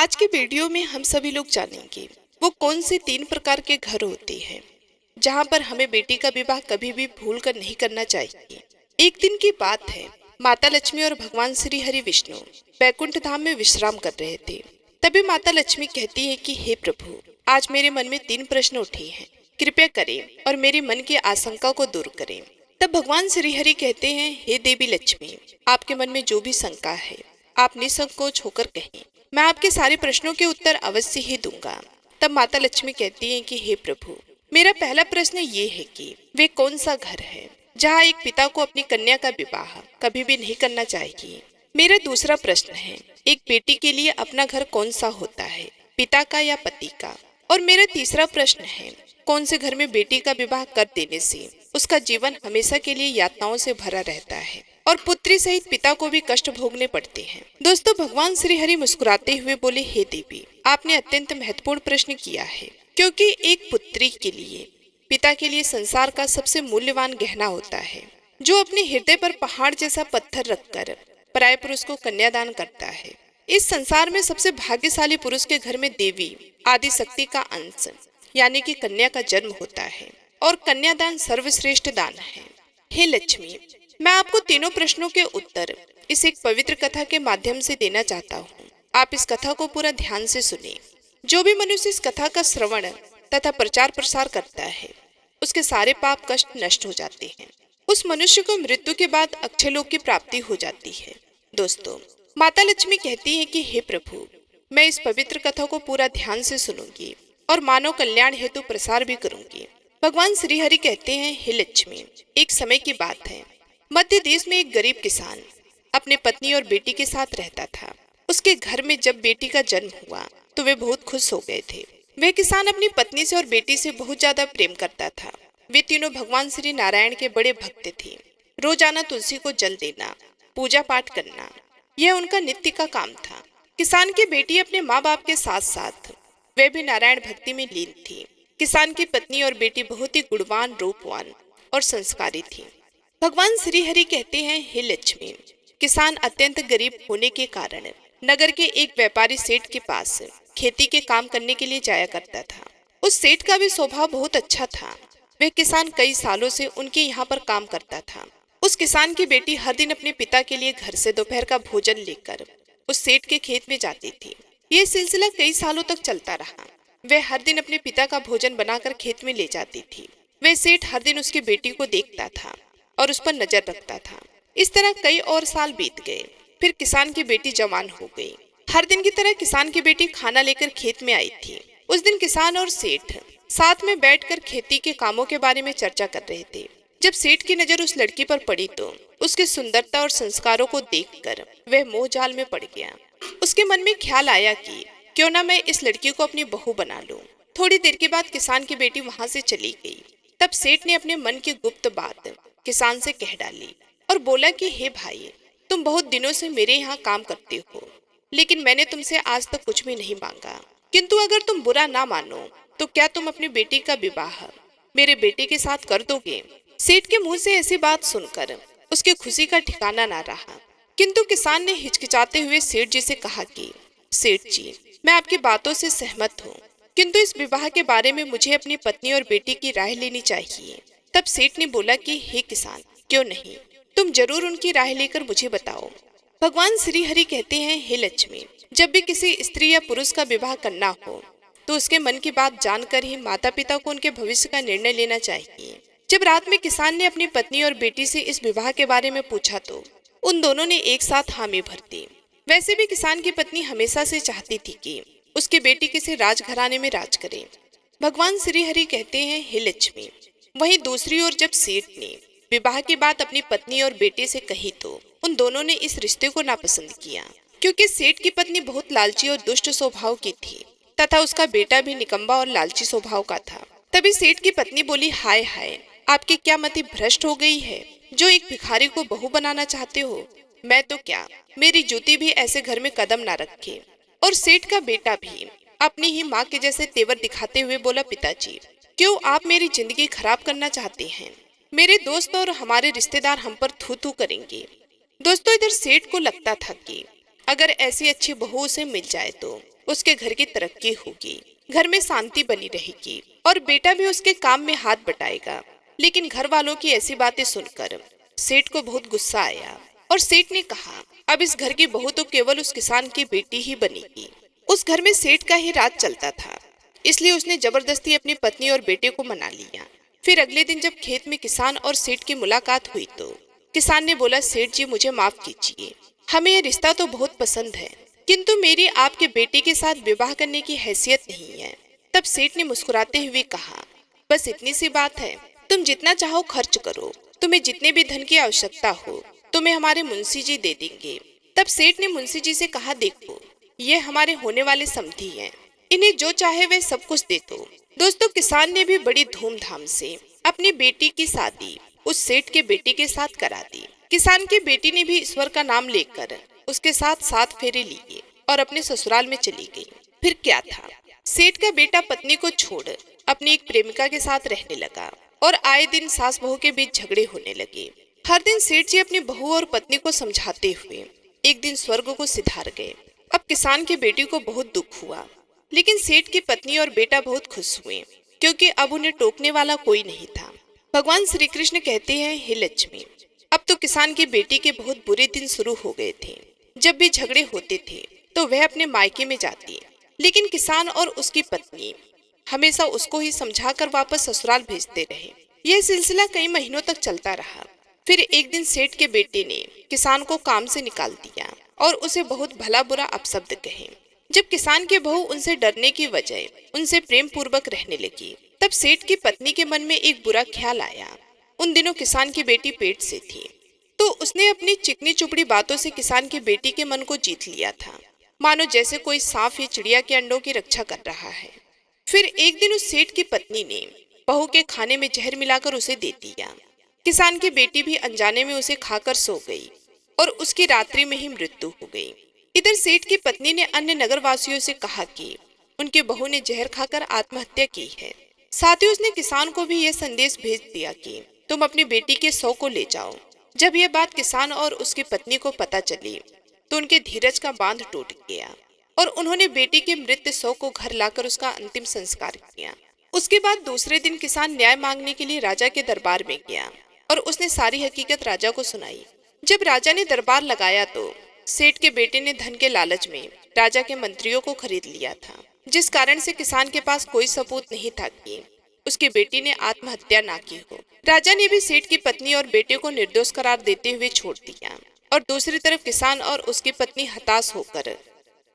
आज के वीडियो में हम सभी लोग जानेंगे वो कौन से 3 प्रकार के घर होते हैं जहाँ पर हमें बेटी का विवाह कभी भी भूल कर नहीं करना चाहिए। एक दिन की बात है, माता लक्ष्मी और भगवान श्री हरि विष्णु बैकुंठ धाम में विश्राम कर रहे थे। तभी माता लक्ष्मी कहती है कि हे प्रभु, आज मेरे मन में 3 प्रश्न उठे हैं, कृपया करें और मेरे मन की आशंका को दूर करें। तब भगवान श्री हरि कहते हैं, हे देवी लक्ष्मी, आपके मन में जो भी शंका है आप निसंकोच होकर कहें, मैं आपके सारे प्रश्नों के उत्तर अवश्य ही दूंगा। तब माता लक्ष्मी कहती हैं कि हे प्रभु, मेरा पहला प्रश्न ये है कि वे कौन सा घर है जहाँ एक पिता को अपनी कन्या का विवाह कभी भी नहीं करना चाहिए। मेरा दूसरा प्रश्न है, एक बेटी के लिए अपना घर कौन सा होता है, पिता का या पति का। और मेरा तीसरा प्रश्न है, कौन से घर में बेटी का विवाह कर देने से उसका जीवन हमेशा के लिए यातनाओं से भरा रहता है और पुत्री सहित पिता को भी कष्ट भोगने पड़ते हैं। दोस्तों, भगवान श्री हरि मुस्कुराते हुए बोले, हे देवी, आपने अत्यंत महत्वपूर्ण प्रश्न किया है, क्योंकि एक पुत्री के लिए पिता के लिए संसार का सबसे मूल्यवान गहना होता है, जो अपने हृदय पर पहाड़ जैसा पत्थर रखकर पराये पुरुष को कन्यादान करता है। इस संसार में सबसे भाग्यशाली पुरुष के घर में देवी आदि शक्ति का अंश यानी कि कन्या का जन्म होता है और कन्यादान सर्वश्रेष्ठ दान है। हे लक्ष्मी, मैं आपको तीनों प्रश्नों के उत्तर इस एक पवित्र कथा के माध्यम से देना चाहता हूँ। आप इस कथा को पूरा ध्यान से सुने। जो भी मनुष्य इस कथा का श्रवण तथा प्रचार प्रसार करता है, उसके सारे पाप कष्ट नष्ट हो जाते हैं। उस मनुष्य को मृत्यु के बाद अक्षय लोक की प्राप्ति हो जाती है। दोस्तों, माता लक्ष्मी कहती है कि हे प्रभु, मैं इस पवित्र कथा को पूरा ध्यान से सुनूंगी और मानव कल्याण हेतु प्रसार भी करूंगी। भगवान श्री हरि कहते हैं, हे लक्ष्मी, एक समय की बात है, मध्य देश में एक गरीब किसान अपने पत्नी और बेटी के साथ रहता था। उसके घर में जब बेटी का जन्म हुआ तो वे बहुत खुश हो गए थे। वह किसान अपनी पत्नी से और बेटी से बहुत ज्यादा प्रेम करता था। वे तीनों भगवान श्री नारायण के बड़े भक्त थे। रोजाना तुलसी को जल देना, पूजा पाठ करना, यह उनका नित्य का काम था। किसान की बेटी अपने माँ बाप के साथ साथ वे भी नारायण भक्ति में लीन थी। किसान की पत्नी और बेटी बहुत ही गुणवान, रूपवान और संस्कारी थी। भगवान श्री हरि कहते हैं, हे लक्ष्मी, किसान अत्यंत गरीब होने के कारण नगर के एक व्यापारी सेठ के पास खेती के काम करने के लिए जाया करता था। उस सेठ का भी स्वभाव बहुत अच्छा था। वह किसान कई सालों से उनके यहाँ पर काम करता था। उस किसान की बेटी हर दिन अपने पिता के लिए घर से दोपहर का भोजन लेकर उस सेठ के खेत में जाती थी। ये सिलसिला कई सालों तक चलता रहा। वह हर दिन अपने पिता का भोजन बनाकर खेत में ले जाती थी। वह सेठ हर दिन उसकी बेटी को देखता था और उस पर नजर रखता था। इस तरह कई और साल बीत गए। फिर किसान की बेटी जवान हो गई। हर दिन की तरह किसान की बेटी खाना लेकर खेत में आई थी। उस दिन किसान और सेठ साथ में बैठकर खेती के कामों के बारे में चर्चा कर रहे थे। जब सेठ की नजर उस लड़की पर पड़ी तो उसकी सुंदरता और संस्कारों को देखकर वह मोह जाल में पड़ गया। उसके मन में ख्याल आया कि क्यों ना मैं इस लड़की को अपनी बहू बना लूं। थोड़ी देर के बाद किसान की बेटी वहां से चली गई। तब सेठ ने अपने मन की गुप्त बात किसान से कह डाली और बोला कि हे भाई, तुम बहुत दिनों से मेरे यहाँ काम करते हो, लेकिन मैंने तुमसे आज तक कुछ भी नहीं मांगा। किंतु अगर तुम बुरा ना मानो तो क्या तुम अपनी बेटी का विवाह मेरे बेटे के साथ कर दोगे? सेठ के मुंह से ऐसी बात सुनकर उसकी खुशी का ठिकाना ना रहा। किंतु किसान ने हिचकिचाते हुए सेठ जी से कहा कि सेठ जी, मैं आपकी बातों से सहमत हूँ, किंतु इस विवाह के बारे में मुझे अपनी पत्नी और बेटी की राय लेनी चाहिए। तब सेठ ने बोला कि हे किसान, क्यों नहीं, तुम जरूर उनकी राय लेकर मुझे बताओ। भगवान श्री हरि कहते हैं, हे लक्ष्मी, जब भी किसी स्त्री या पुरुष का विवाह करना हो तो उसके मन की बात जानकर ही माता पिता को उनके भविष्य का निर्णय लेना चाहिए। जब रात में किसान ने अपनी पत्नी और बेटी से इस विवाह के बारे में पूछा तो उन दोनों ने एक साथ हामी भर दी। वैसे भी किसान की पत्नी हमेशा से चाहती थी कि उसकी बेटी किसी राजघराने में राज करे। भगवान श्री हरि कहते हैं, हे लक्ष्मी, वहीं दूसरी ओर जब सेठ ने विवाह की बात अपनी पत्नी और बेटे से कही तो उन दोनों ने इस रिश्ते को नापसंद किया, क्योंकि सेठ की पत्नी बहुत लालची और दुष्ट स्वभाव की थी तथा उसका बेटा भी निकम्मा और लालची स्वभाव का था। तभी सेठ की पत्नी बोली, हाय हाय, आपकी क्या मति भ्रष्ट हो गई है जो एक भिखारी को बहू बनाना चाहते हो? मैं तो क्या, मेरी जूती भी ऐसे घर में कदम ना रखे। और सेठ का बेटा भी अपनी ही माँ के जैसे तेवर दिखाते हुए बोला, पिताजी, क्यों आप मेरी जिंदगी खराब करना चाहते हैं? मेरे दोस्त और हमारे रिश्तेदार हम पर थू थू करेंगे। दोस्तों, इधर सेठ को लगता था कि अगर ऐसी अच्छी बहू उसे मिल जाए तो उसके घर की तरक्की होगी, घर में शांति बनी रहेगी और बेटा भी उसके काम में हाथ बटाएगा। लेकिन घर वालों की ऐसी बातें सुनकर सेठ को बहुत गुस्सा आया और सेठ ने कहा, अब इस घर की बहू तो केवल उस किसान की बेटी ही बनेगी। उस घर में सेठ का ही राज चलता था, इसलिए उसने जबरदस्ती अपनी पत्नी और बेटे को मना लिया। फिर अगले दिन जब खेत में किसान और सेठ की मुलाकात हुई तो किसान ने बोला, सेठ जी मुझे माफ कीजिए, हमें यह रिश्ता तो बहुत पसंद है, किंतु मेरी आपके बेटे के साथ विवाह करने की हैसियत नहीं है। तब सेठ ने मुस्कुराते हुए कहा, बस इतनी सी बात है, तुम जितना चाहो खर्च करो, तुम्हें जितने भी धन की आवश्यकता हो तुम्हें हमारे मुंशी जी दे देंगे। तब सेठ ने मुंशी जी से कहा, देखो ये हमारे होने वाले समधी हैं, इन्हें जो चाहे वह सब कुछ दे दो। दोस्तों, किसान ने भी बड़ी धूमधाम से अपनी बेटी की शादी उस सेठ के बेटे के साथ करा दी। किसान की बेटी ने भी ईश्वर का नाम लेकर उसके साथ 7 फेरे लिए और अपने ससुराल में चली गई। फिर क्या था, सेठ का बेटा पत्नी को छोड़ अपनी एक प्रेमिका के साथ रहने लगा और आए दिन सास बहू के बीच झगड़े होने लगे। हर दिन सेठ जी अपनी बहू और पत्नी को समझाते हुए एक दिन स्वर्ग को सिधार गए। अब किसान की बेटी को बहुत दुख हुआ, लेकिन सेठ की पत्नी और बेटा बहुत खुश हुए, क्योंकि अब उन्हें टोकने वाला कोई नहीं था। भगवान श्री कृष्ण कहते हैं, हे लक्ष्मी, अब तो किसान की बेटी के बहुत बुरे दिन शुरू हो गए थे। जब भी झगड़े होते थे तो वह अपने मायके में जाती, लेकिन किसान और उसकी पत्नी हमेशा उसको ही समझाकर वापस ससुराल भेजते रहे। यह सिलसिला कई महीनों तक चलता रहा। फिर एक दिन सेठ के बेटे ने किसान को काम से निकाल दिया और उसे बहुत भला बुरा अपशब्द कहे। जब किसान की बहू उनसे डरने की वजह उनसे प्रेम पूर्वक रहने लगी, तब सेठ की पत्नी के मन में एक बुरा ख्याल आया। उन दिनों किसान की बेटी पेट से थी, तो उसने अपनी चिकनी चुपड़ी बातों से किसान की बेटी के मन को जीत लिया था, मानो जैसे कोई सांप ही चिड़िया के अंडों की रक्षा कर रहा है। फिर एक दिन उस सेठ की पत्नी ने बहू के खाने में जहर मिलाकर उसे दे दिया। किसान की बेटी भी अनजाने में उसे खाकर सो गई और उसकी रात्रि में ही मृत्यु हो गई। इधर सेठ की पत्नी ने अन्य नगरवासियों से कहा कि उनके बहू ने जहर खाकर आत्महत्या की है। साथ ही उसने किसान को भी यह संदेश भेज दिया कि तुम अपनी बेटी के शव को ले जाओ। जब यह बात किसान और उसकी पत्नी को पता चली तो उनके धीरज का बांध टूट गया और उन्होंने बेटी के मृत शव को घर लाकर उसका अंतिम संस्कार किया। उसके बाद दूसरे दिन किसान न्याय मांगने के लिए राजा के दरबार में गया और उसने सारी हकीकत राजा को सुनाई। जब राजा ने दरबार लगाया तो सेठ के बेटे ने धन के लालच में राजा के मंत्रियों को खरीद लिया था, जिस कारण से किसान के पास कोई सबूत नहीं था कि उसकी बेटी ने आत्महत्या ना की हो। राजा ने भी सेठ की पत्नी और बेटे को निर्दोष करार देते हुए छोड़ दिया और दूसरी तरफ किसान और उसकी पत्नी हताश होकर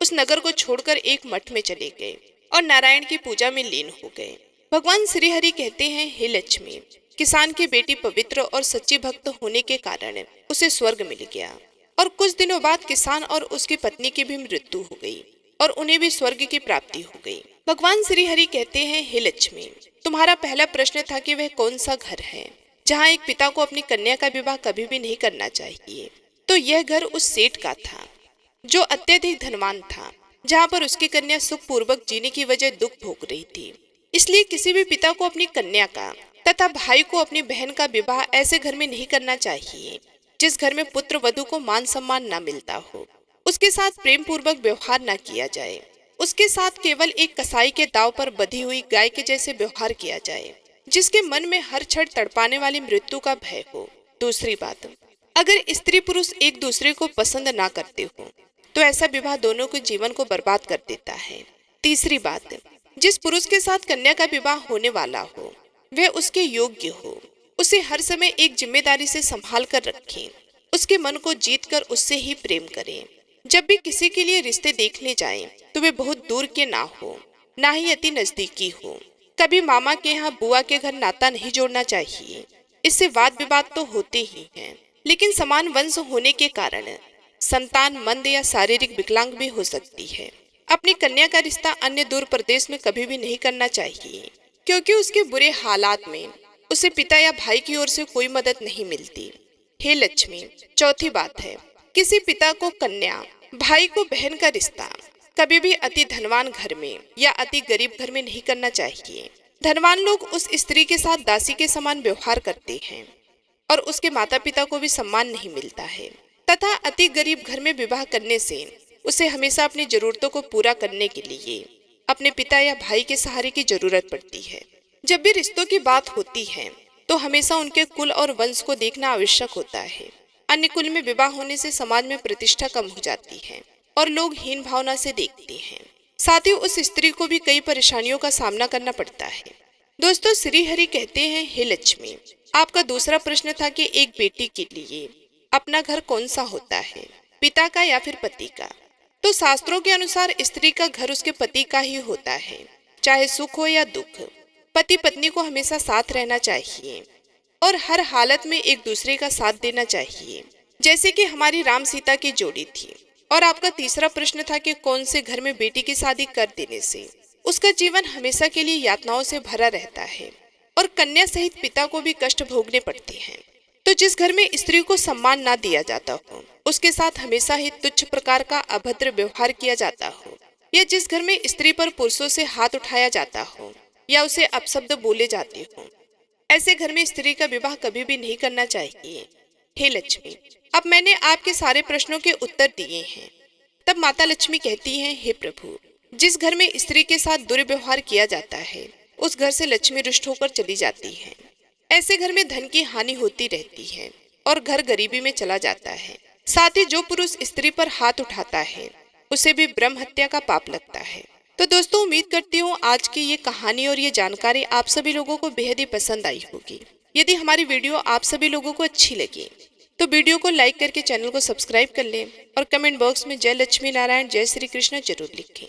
उस नगर को छोड़कर एक मठ में चले गए और नारायण की पूजा में लीन हो गए। भगवान श्री हरि कहते हैं, हे लक्ष्मी, किसान की बेटी पवित्र और सच्ची भक्त होने के कारण उसे स्वर्ग मिल गया और कुछ दिनों बाद किसान और उसकी पत्नी की भी मृत्यु हो गई और उन्हें भी स्वर्ग की प्राप्ति हो गई। भगवान श्री हरि कहते हैं, हे लक्ष्मी, तुम्हारा पहला प्रश्न था कि वह कौन सा घर है जहाँ एक पिता को अपनी कन्या का विवाह कभी भी नहीं करना चाहिए। तो यह घर उस सेठ का था जो अत्यधिक धनवान था, जहाँ पर उसकी कन्या सुख पूर्वक जीने की वजह दुख भोग रही थी। इसलिए किसी भी पिता को अपनी कन्या का तथा भाई को अपनी बहन का विवाह ऐसे घर में नहीं करना चाहिए जिस घर में पुत्र वधू को मान सम्मान न मिलता हो, उसके साथ प्रेम पूर्वक व्यवहार न किया जाए, उसके साथ केवल एक कसाई के दाव पर बधी हुई गाय के जैसे व्यवहार किया जाए, जिसके मन में हर क्षण तड़पाने वाली मृत्यु का भय हो। दूसरी बात, अगर स्त्री पुरुष एक दूसरे को पसंद ना करते हो तो ऐसा विवाह दोनों के जीवन को बर्बाद कर देता है। तीसरी बात, जिस पुरुष के साथ कन्या का विवाह होने वाला हो वह उसके योग्य हो, उसे हर समय एक जिम्मेदारी से संभाल कर रखें, उसके मन को जीत कर उससे ही प्रेम करें। जब भी किसी के लिए रिश्ते देखने जाएं तो वे बहुत दूर के ना हो, ना ही अति नजदीकी हो। कभी मामा के यहाँ बुआ के घर नाता नहीं जोड़ना चाहिए, इससे वाद विवाद तो होते ही हैं, लेकिन समान वंश होने के कारण संतान मंद या शारीरिक विकलांग भी हो सकती है। अपनी कन्या का रिश्ता अन्य दूर प्रदेश में कभी भी नहीं करना चाहिए, क्योंकि उसके बुरे हालात में उसे पिता या भाई की ओर से कोई मदद नहीं मिलती। हे लक्ष्मी, चौथी बात है, किसी पिता को कन्या, भाई को बहन का रिश्ता कभी भी अति धनवान घर में या अति गरीब घर में नहीं करना चाहिए। धनवान लोग उस स्त्री के साथ दासी के समान व्यवहार करते हैं और उसके माता पिता को भी सम्मान नहीं मिलता है, तथा अति गरीब घर में विवाह करने से उसे हमेशा अपनी जरूरतों को पूरा करने के लिए अपने पिता या भाई के सहारे की जरूरत पड़ती है। जब भी रिश्तों की बात होती है तो हमेशा उनके कुल और वंश को देखना आवश्यक होता है। अन्य कुल में विवाह होने से समाज में प्रतिष्ठा कम हो जाती है और लोग हीन भावना से देखते हैं। साथ ही उस स्त्री को भी कई परेशानियों का सामना करना पड़ता है। दोस्तों, श्री हरि कहते हैं, हे लक्ष्मी, आपका दूसरा प्रश्न था कि एक बेटी के लिए अपना घर कौन सा होता है, पिता का या फिर पति का। तो शास्त्रों के अनुसार स्त्री का घर उसके पति का ही होता है। चाहे सुख हो या दुख, पति पत्नी को हमेशा साथ रहना चाहिए और हर हालत में एक दूसरे का साथ देना चाहिए, जैसे कि हमारी राम सीता की जोड़ी थी। और आपका तीसरा प्रश्न था कि कौन से घर में बेटी की शादी कर देने से उसका जीवन हमेशा के लिए यातनाओं से भरा रहता है और कन्या सहित पिता को भी कष्ट भोगने पड़ते हैं। तो जिस घर में स्त्री को सम्मान ना दिया जाता हो, उसके साथ हमेशा ही तुच्छ प्रकार का अभद्र व्यवहार किया जाता हो, या जिस घर में स्त्री पर पुरुषों से हाथ उठाया जाता हो या उसे अपशब्द बोले जाते हो, ऐसे घर में स्त्री का विवाह कभी भी नहीं करना चाहिए। हे लक्ष्मी, अब मैंने आपके सारे प्रश्नों के उत्तर दिए हैं। तब माता लक्ष्मी कहती हैं, हे प्रभु, जिस घर में स्त्री के साथ दुर्व्यवहार किया जाता है उस घर से लक्ष्मी रुष्ट होकर चली जाती है। ऐसे घर में धन की हानि होती रहती है और घर गरीबी में चला जाता है। साथ ही जो पुरुष स्त्री पर हाथ उठाता है उसे भी ब्रह्म हत्या का पाप लगता है। तो दोस्तों, उम्मीद करती हूँ आज की ये कहानी और ये जानकारी आप सभी लोगों को बेहद ही पसंद आई होगी। यदि हमारी वीडियो आप सभी लोगों को अच्छी लगी तो वीडियो को लाइक करके चैनल को सब्सक्राइब कर लें और कमेंट बॉक्स में जय लक्ष्मी नारायण जय श्री कृष्ण जरूर लिखें।